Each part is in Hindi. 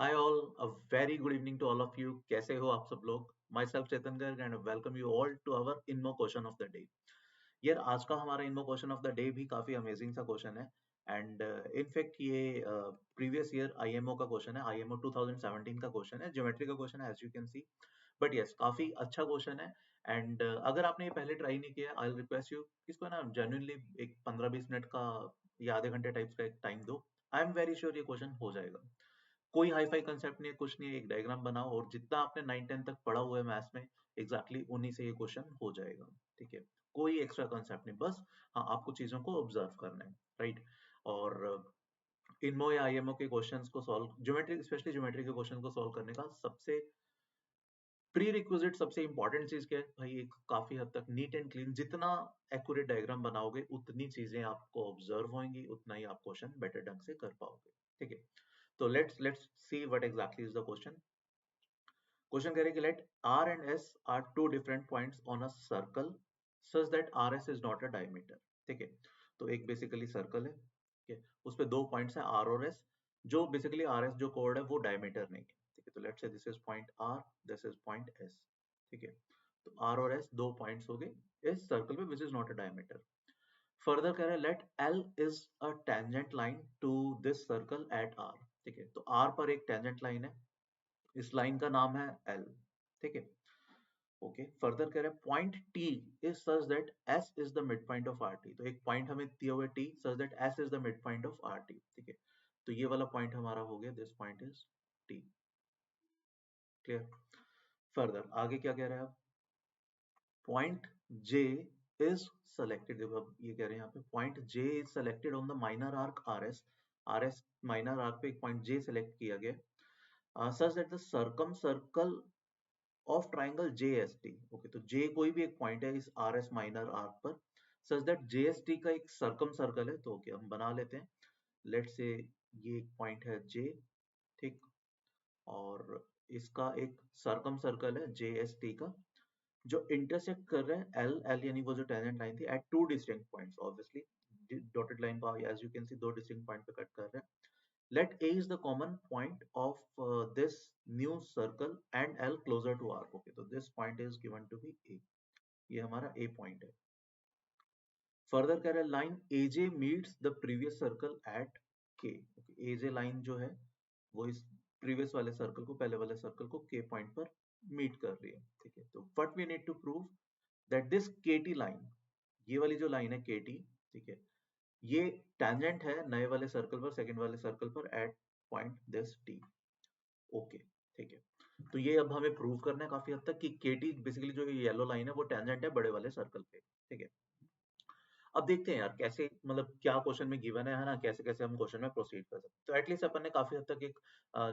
Hi all, a very good evening to all of you. कैसे हो आप सब लोग? Myself Chetan Garg and welcome you all to our Inmo question of the day. यार आज का हमारा INMO question of the day भी काफी अमेजिंग सा क्वेश्चन है एंड इनफैक्ट ये प्रीवियस ईयर आईएमओ का क्वेश्चन है। आईएमओ 2017 का क्वेश्चन है, ज्योमेट्री का क्वेश्चन है as you can see. But yes काफी अच्छा क्वेश्चन है एंड अगर आपने ये पहले ट्राई नहीं किया, आई रिक्वेस्ट यू इसको ना जेन्युइनली एक 15-20 मिनट का या आधे घंटे टाइप्स का एक टाइम दो। आई एम वेरी श्योर ये क्वेश्चन हो जाएगा। कोई हाई फाई कंसेप्ट नहीं है, कुछ नहीं है, एक डायग्राम बनाओ और जितना आपने 9-10 तक पढ़ा हुआ है मैथ्स में एग्जैक्टली उन्हीं से ये क्वेश्चन हो जाएगा। ठीक है, कोई एक्स्ट्रा कंसेप्ट नहीं, बस हाँ आपको चीजों को ऑब्जर्व करना है, राइट। और इनमो या आईएमओ के क्वेश्चंस को सॉल्व, ज्योमेट्री स्पेशली ज्योमेट्री के क्वेश्चन को सॉल्व करने का सबसे प्री रिक्विजिट, सबसे इंपॉर्टेंट चीज क्या है भाई, एक काफी हद तक नीट एंड क्लीन, जितना एक्यूरेट डायग्राम बनाओगे उतनी चीजें आपको ऑब्जर्व होंगी, उतना ही आप क्वेश्चन बेटर ढंग से कर पाओगे। ठीक है, तो let's see what exactly is the question. Question कह रहे कि let R and S are two different points on a circle such that R S is not a diameter. ठीक है, तो एक बेसिकली सर्कल है, ठीक है, उस पे दो पॉइंट्स है आर और एस, जो बेसिकली आर एस जो कोड है वो डायमीटर नहीं है। ठीक है, तो let's say this is point R, this is point S. ठीक है, तो आर और एस दो पॉइंट्स हो गए इस सर्कल पे which is not a diameter. Further कह रहे हैं let L is a tangent line to this circle at R. ठीक है, तो आर पर एक टेंजेंट लाइन है, इस लाइन का नाम है एल। ठीक है, ओके। फर्दर कह रहे हैं point T is such that S is the mid point of R T. तो एक पॉइंट हमें दिया हुआ है T such that S is the mid point of R T. ठीक है, तो ये वाला पॉइंट हमारा हो गया, this point is T. Clear. Further आगे क्या कह रहे हैं आप, पॉइंट जे इज सेलेक्टेड। देखो अब ये कह रहे हैं यहाँ पे point J is selected on the minor arc R S. R S minor arc पे एक पॉइंट जे सेलेक्ट किया गया such that the circum circle of triangle JST। Okay, तो J कोई भी एक पॉइंट है इस RS माइनर आर्क पर सच दैट JST का एक सर्कम सर्कल है। तो ओके हम बना लेते हैं, लेट्स से ये एक पॉइंट है J, ठीक, और इसका एक सर्कम सर्कल है JST का जो इंटरसेक्ट कर रहे हैं एल एल, यानी वो जो टेंजेंट लाइन थी at two distinct points. Obviously dotted line को एज यू कैन सी दो डिस्टिंक्ट पॉइंट पे कट कर रहे हैं। Let A is the common point of this new circle and L closer to R. Okay, so this point is given to be A. ये हमारा A point है। Further कह रहा है line AJ meets the previous circle at K. Okay, AJ line जो है वो इस previous वाले circle को, पहले वाले circle को K point पर meet कर रही है। ठीक है, तो what we need to prove that this KT line, ये वाली जो line है KT, ठीक है, ये tangent है नए वाले सर्कल पर, सेकंड वाले सर्कल पर at point this T. Okay, ठीक है, तो ये अब हमें प्रूव करना है काफी हद तक कि केटी बेसिकली जो ये येलो लाइन है वो टेंजेंट है बड़े वाले सर्कल पे। ठीक है, अब देखते हैं यार कैसे, मतलब क्या क्वेश्चन में गिवन है ना, कैसे कैसे हम क्वेश्चन में प्रोसीड कर सकते हैं। तो एटलीस्ट अपन ने काफी हद तक एक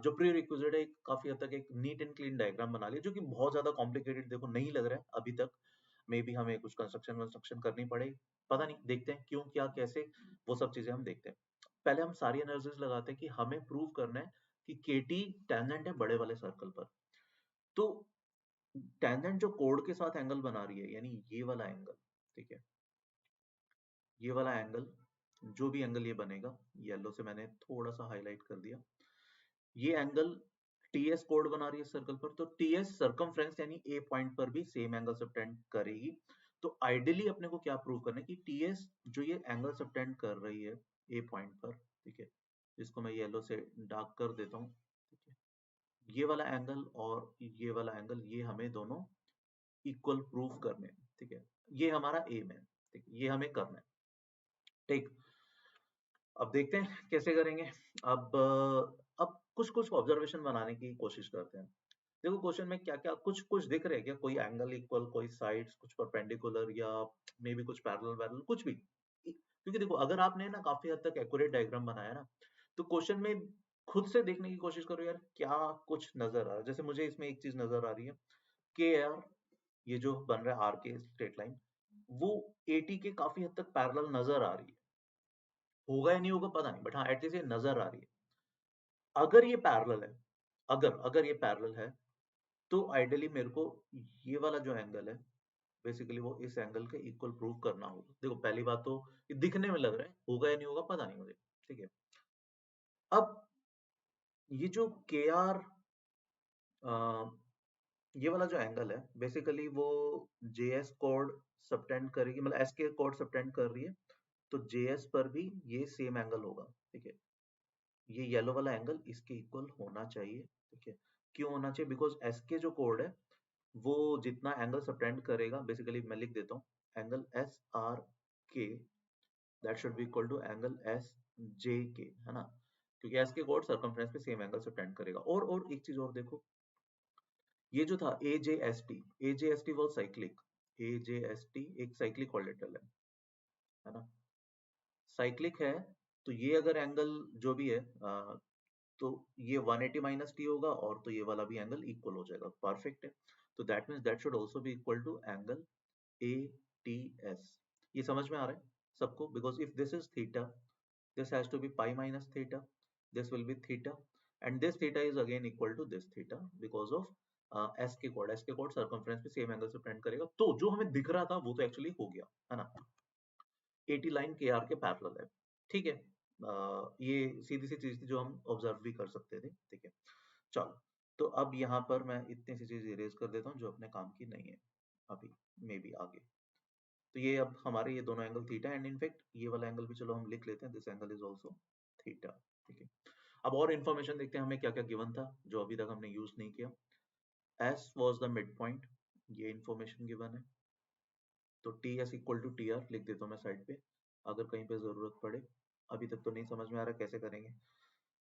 जो प्री रिक्विजिट है, काफी हद तक एक नीट एंड क्लीन डायग्राम बना लिया, जो कि बहुत ज्यादा कॉम्प्लिकेटेड देखो नहीं लग रहा है अभी तक। मे बी हमें कुछ कंस्ट्रक्शन वंस्ट्रक्शन करनी पड़ेगी, पता नहीं, देखते हैं क्यों क्या कैसे, वो सब चीजें हम देखते हैं। पहले हम सारी एनालिसिस लगाते हैं कि हमें प्रूव करना है कि केटी टेंजेंट है बड़े वाले सर्कल पर। तो टेंजेंट जो कोड के साथ एंगल बना रही है, यानी ये वाला एंगल, ठीक है, ये वाला एंगल, जो भी एंगल ये बनेगा, येलो से मैंने थोड़ा सा हाईलाइट कर दिया, ये एंगल टीएस कोड बना रही है सर्कल पर, तो टीएस सर्कमफ्रेंस यानी ए पॉइंट पर भी सेम एंगल सबटेंड करेगी। तो आइडियली अपने को क्या प्रूव करना है कि टीएस जो ये एंगल सबटेंड कर रही है ए पॉइंट पर, ठीक है, जिसको मैं येलो से डार्क कर देता हूँ, ठीक है, ये वाला एंगल और ये वाला एंगल, ये हमें दोनों इक्वल प्रूफ करने हैं। ठीक है, ये हमारा एम है, ठीक, ये हमें करना है। ठीक, अब देखते हैं कैसे करेंगे। अब कुछ कुछ ऑब्जर्वेशन बनाने की कोशिश करते हैं। देखो क्वेश्चन में क्या क्या कुछ कुछ दिख रहे हैं क्या, कोई एंगल इक्वल, कोई साइड्स कुछ परपेंडिकुलर, या मे बी कुछ पैरेलल पैरेलल कुछ भी, क्योंकि देखो अगर आपने ना काफी हद तक एक्यूरेट डायग्राम बनाया ना, तो क्वेश्चन में खुद से देखने की कोशिश करो यार क्या कुछ नजर आ रहा है। जैसे मुझे इसमें एक चीज नजर आ रही है कि यार ये जो बन रहा है आर के स्ट्रेट लाइन, वो एटी के काफी हद तक पैरेलल नजर आ रही है। होगा या नहीं होगा पता नहीं, बट हाँ एटलीस्ट ये नजर आ रही है। अगर ये पैरेलल है, अगर अगर ये पैरेलल है, तो आइडियली मेरे को ये वाला जो एंगल है बेसिकली वो इस एंगल के इक्वल प्रूव करना होगा। देखो पहली बात तो ये दिखने में लग रहा है, होगा या नहीं होगा पता नहीं मुझे। ठीक है, अब ये जो के आर, ये वाला जो एंगल है बेसिकली वो जेएस कोड सबटेंड करेगी, मतलब एस के कोड सबटेंड कर रही है, तो जेएस पर भी ये सेम एंगल होगा। ठीक है, ये येलो वाला एंगल इसके इक्वल होना चाहिए। ठीक है, क्यों होना चाहिए? बिकॉज एस के जो कोड है वो जितना एंगल सबटेंड करेगा, बेसिकली मैं लिख देता हूँ, angle S R K that should be equal to angle S J K, है ना, क्योंकि एस के कोड सर्कमफ्रेंस पे सेम एंगल सबटेंड करेगा। और एक चीज और देखो, ये जो था ए जे एस टी वो cyclic, A J S T एक साइक्लिक कोलेटरल है ना, साइक्लिक है। तो ये अगर एंगल जो भी है तो ये 180 माइनस टी होगा, और तो ये वाला भी एंगल इक्वल हो जाएगा, परफेक्ट है। तो that means that should also be equal to angle A T S. ये समझ में आ रहा है सबको? Because if this is theta, this has to be pi minus theta, this will be theta, and this theta is again equal to this theta because of s के कोड सर्कमफ्रेंस पे सेम एंगल से प्रेजेंट करेगा। तो जो हमें दिख रहा था वो तो एक्चुअली हो गया, है ना, 80 लाइन के आर के पैरेलल है। ठीक है, ये सीधी सी चीज थी जो हम ऑब्जर्व भी कर सकते थे। ठीक है, चलो, तो अब यहाँ पर मैं इतनी सी चीज इरेज कर देता हूँ जो अपने काम की नहीं है अभी, मे बी आगे। तो ये अब हमारे ये दोनों एंगल थीटा, एंड इनफैक्ट ये वाला एंगल भी चलो हम लिख लेते हैं, this angle is also theta. ठीक है, अब और इन्फॉर्मेशन देखते हैं हमें क्या क्या गिवन था जो अभी तक हमने यूज नहीं किया। S was the mid point, ये इन्फॉर्मेशन गिवन है। तो T S equal to T R लिख देता हूँ मैं साइड पे, अगर कहीं पे जरूरत पड़े। अभी तक तो नहीं समझ में आ रहा कैसे करेंगे।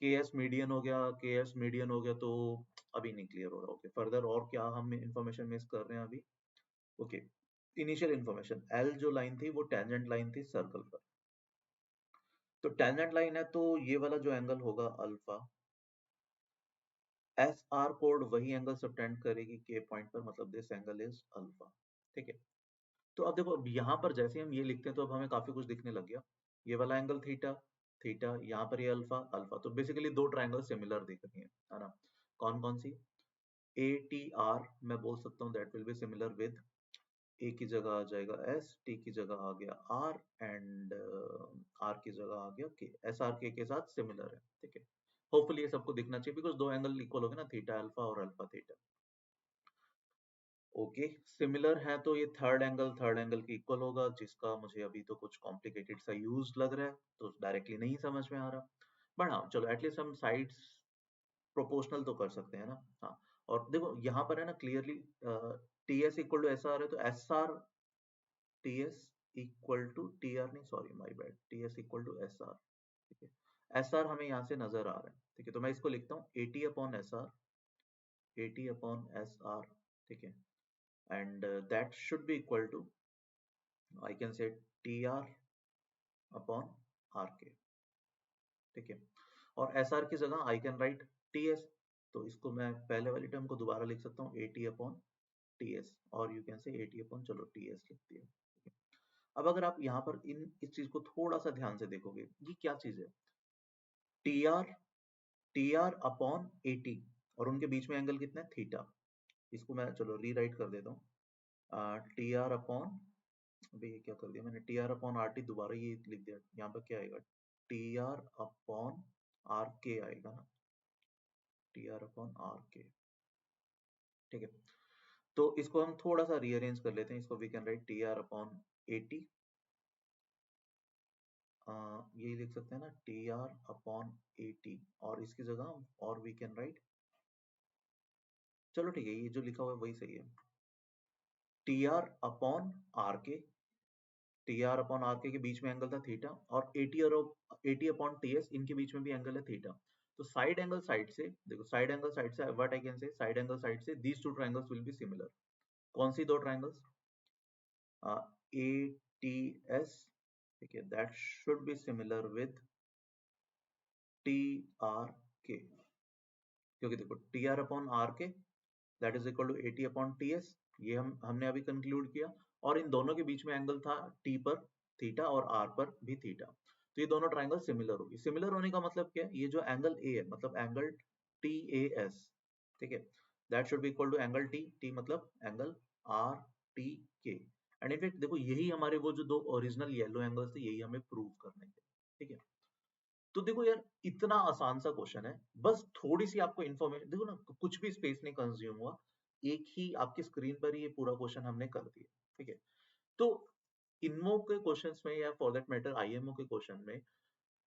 के एस मीडियन हो गया, के एस मीडियन हो गया, तो अभी नहीं क्लियर हो रहा। ओके, फर्दर और क्या हम इन्फॉर्मेशन मिस कर रहे हैं अभी? ओके, इनिशियल इन्फॉर्मेशन, एल जो लाइन थी वो टेंजेंट लाइन थी सर्कल पर। तो टेंजेंट लाइन है तो ये वाला जो एंगल होगा अल्फा, एस आर कोड वही एंगल सबटेंड करेगी के पॉइंट पर, मतलब दिस एंगल इज अल्फा। ठीक है, तो अब देखो, अब यहाँ पर जैसे हम ये लिखते हैं तो अब हमें काफी कुछ दिखने लग गया। ये वाला एंगल थीटा, थीटा, यहाँ पर ये अल्फा, अल्फा, तो बेसिकली दो ट्रायंगल सिमिलर दिख रही है ना। कौन कौन सी? ए टी आर मैं बोल सकता हूँ that will be similar with, A की जगह आ जाएगा एस, टी की जगह आ गया आर, एंड आर की जगह आ गया के, एस आर के साथ सिमिलर है। ठीक है, होपफुली ये सबको दिखना चाहिए बिकॉज दो एंगल इक्वल हो गए ना, थीटा अल्फा और अल्फा थीटा। ओके, सिमिलर है तो ये थर्ड एंगल के इक्वल होगा, जिसका मुझे अभी तो कुछ कॉम्प्लिकेटेड सा यूज लग रहा है, तो डायरेक्टली नहीं समझ में आ रहा। बट हाँ चलो, एटलीस्ट हम साइड्स प्रोपोर्शनल तो कर सकते हैं ना। हाँ, और देखो यहाँ पर है ना clearly, T S equal to S R है, तो S R T S equal to T R, नहीं sorry my bad, T S equal to S R. ठीक है, एस आर हमें यहाँ से नजर आ रहा है। ठीक है, तो मैं इसको लिखता हूँ A T upon S R, A T upon S R. ठीक है, and that should be equal to, I can say T R upon R K. ठीक है, और एस आर की जगह I can write T S, तो इसको मैं पहले वाली टर्म को दोबारा लिख सकता हूँ, A T upon T S, और you can say A T upon, चलो टी एस लिख दिया। ठीक है, अब अगर आप यहाँ पर इस चीज को थोड़ा सा ध्यान से देखोगे, ये क्या चीज है? T R, T R upon A T, और उनके बीच में एंगल कितना है? थीटा। इसको मैं चलो रीराइट कर देता हूँ, टी आर अपॉन, अभी ये क्या कर दिया मैंने, T R upon R T, दोबारा ये लिख दिया, यहाँ पर क्या आएगा? टी आर अपॉन आर के आएगा ना, T R upon R K. ठीक है, तो इसको हम थोड़ा सा रीअरेंज कर लेते हैं, इसको we can write T R upon A T, यही लिख सकते हैं ना, T R upon A T, और इसकी जगह और वी कैन राइट, चलो ठीक है, ये जो लिखा हुआ है वही सही है, टी आर अपॉन आर के, टी आर अपॉन आर के बीच में एंगल था थीटा, और ए टी अपॉन टी एस, इनके बीच में भी एंगल है थीटा। तो साइड एंगल साइड से देखो, साइड एंगल साइड से what I can say, side angle side से these two triangles will be similar. कौन सी दो ट्रायंगल्स? ए टी एस, ठीक है, that should be similar with T R K, क्योंकि देखो T R upon R K that is equal to A T upon T S, ये हमने अभी कंक्लूड किया, और इन दोनों के बीच में एंगल था टी पर थीटा, और आर पर भी थीटा, तो ये दोनों ट्रायंगल सिमिलर होगी। सिमिलर होने का मतलब क्या है? ये जो एंगल ए है, मतलब एंगल टी ए एस, ठीक है, that should be equal to angle T, T मतलब angle R T K, and in fact देखो यही हमारे वो जो दो ओरिजिनल येलो एंगल्स थे, यही हमें प्रूव करने थे। ठीक है, तो देखो यार, इतना आसान सा क्वेश्चन है, बस थोड़ी सी आपको इन्फॉर्मेशन, देखो ना, कुछ भी स्पेस नहीं कंज्यूम हुआ, एक ही आपकी स्क्रीन पर ही ये पूरा क्वेश्चन हमने कर दिया, ठीक है। तो इनमो के क्वेश्चंस में या फॉर दैट मैटर आईएमओ के क्वेश्चन में,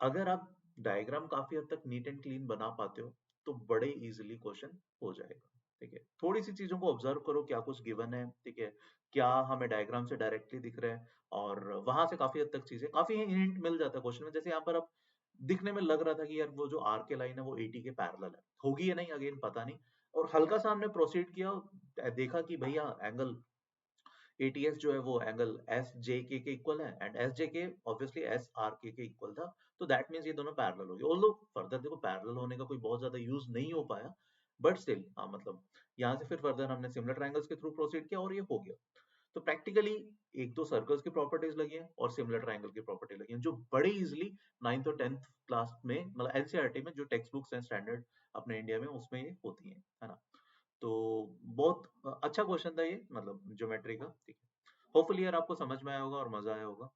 अगर आप डायग्राम काफी हद तक नीट एंड क्लीन बना पाते हो, तो बड़े इजीली क्वेश्चन हो जाएगा, ठीक है। थोड़ी सी चीजों को ऑब्जर्व करो, क्या कुछ गिवन है, ठीक है, क्या हमें डायग्राम से डायरेक्टली दिख रहा है, और वहां से काफी हद तक चीजें, काफी हिंट मिल जाता है क्वेश्चन में। जैसे यहाँ पर अब दिखने में लग रहा था कि यार वो जो आर के लाइन है वो 80 के पैरेलल है, होगी या नहीं अगेन पता नहीं, और हल्का सा हमने प्रोसीड किया, देखा कि भैया एंगल एटीएस जो है वो एंगल एस जे के इक्वल है, एंड एस जे के ऑब्वियसली एस आर के इक्वल था, तो दैट मीन्स ये दोनों पैरेलल हो गए। ऑल्दो फर्दर देखो पैरेलल होने का कोई बहुत ज्यादा यूज नहीं हो पाया, बट स्टिल हाँ, मतलब यहाँ से फिर फर्दर हमने सिमिलर ट्रायंगल्स के थ्रू प्रोसीड किया और ये हो गया। तो प्रैक्टिकली एक दो सर्कल्स की प्रॉपर्टीज लगी हैं और सिमिलर ट्रायंगल की प्रॉपर्टी लगी हैं, जो बड़े इजिली 9th और 10th क्लास में, मतलब एनसीईआरटी में जो टेक्स्ट बुक्स हैं स्टैंडर्ड अपने इंडिया में, उसमें ये होती हैं, है ना। तो बहुत अच्छा क्वेश्चन था ये, मतलब ज्योमेट्री का, ठीक है। होपफुली यार आपको समझ में आया होगा और मजा आया होगा।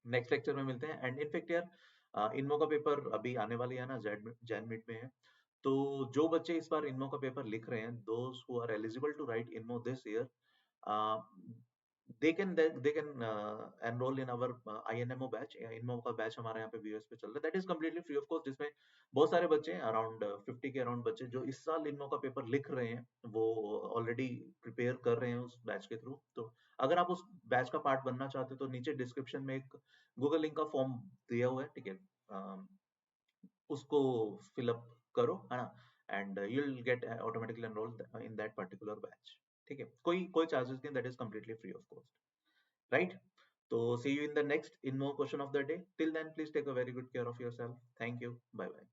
नेक्स्ट लेक्चर में मिलते हैं। एंड इनफेक्ट यार इनमो का पेपर अभी आने वाली है ना, जैन मिड में है, तो जो बच्चे इस बार इनमो का पेपर लिख रहे हैं, those who are eligible to write INMO this year, they can enroll in our INMO batch, या इनमो का बैच हमारे यहाँ पे वीएस पे चल रहा है, that is completely free of cost, जिसमें बहुत सारे बच्चे हैं, अराउंड 50 के अराउंड बच्चे जो इस साल इनमो का पेपर लिख रहे हैं, वो ऑलरेडी प्रिपेयर कर रहे हैं उस बैच के थ्रू। तो अगर आप उस बैच का पार्ट बनना चाहते हो, तो नीचे डिस्क्रिप्शन में एक गूगल लिंक का फॉर्म दिया हुआ है, ठीक है, उसको फिलअप करो, है ना, and you will get automatically enrolled in that particular batch, ठीक है। कोई चार्जेस नहीं, that is completely free of cost, right. तो see you in the next in more question of the day. Till then, please take a very good care of yourself. Thank you. Bye bye.